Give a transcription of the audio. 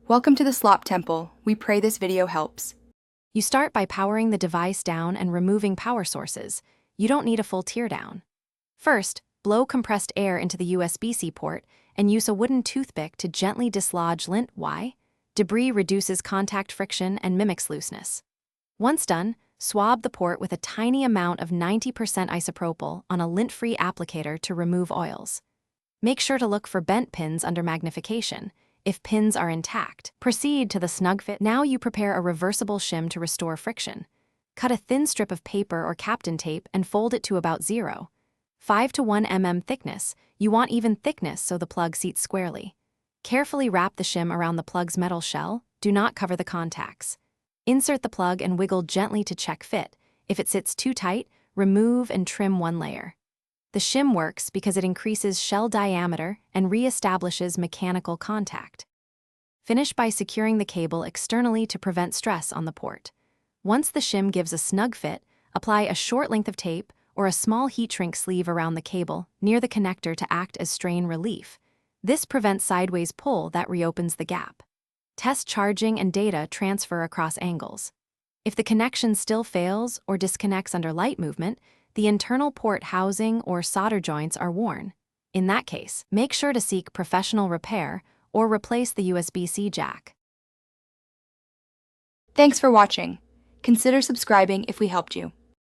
Welcome to the Slop Temple. We pray this video helps. You start by powering the device down and removing power sources. You don't need a full teardown. First, blow compressed air into the USB-C port and use a wooden toothpick to gently dislodge lint. Why? Debris reduces contact friction and mimics looseness. Once done, swab the port with a tiny amount of 90% isopropyl on a lint-free applicator to remove oils. Make sure to look for bent pins under magnification. If pins are intact, proceed to the snug fit. Now you prepare a reversible shim to restore friction. Cut a thin strip of paper or Captain tape and fold it to about 0.5 to 1 mm thickness. You want even thickness so the plug seats squarely. Carefully wrap the shim around the plug's metal shell. Do not cover the contacts. Insert the plug and wiggle gently to check fit. If it sits too tight, remove and trim one layer. The shim works because it increases shell diameter and re-establishes mechanical contact. Finish by securing the cable externally to prevent stress on the port. Once the shim gives a snug fit, apply a short length of tape or a small heat shrink sleeve around the cable near the connector to act as strain relief. This prevents sideways pull that reopens the gap. Test charging and data transfer across angles. If the connection still fails or disconnects under light movement, the internal port housing or solder joints are worn. In that case, make sure to seek professional repair or replace the USB-C jack. Thanks for watching. Consider subscribing if we helped you.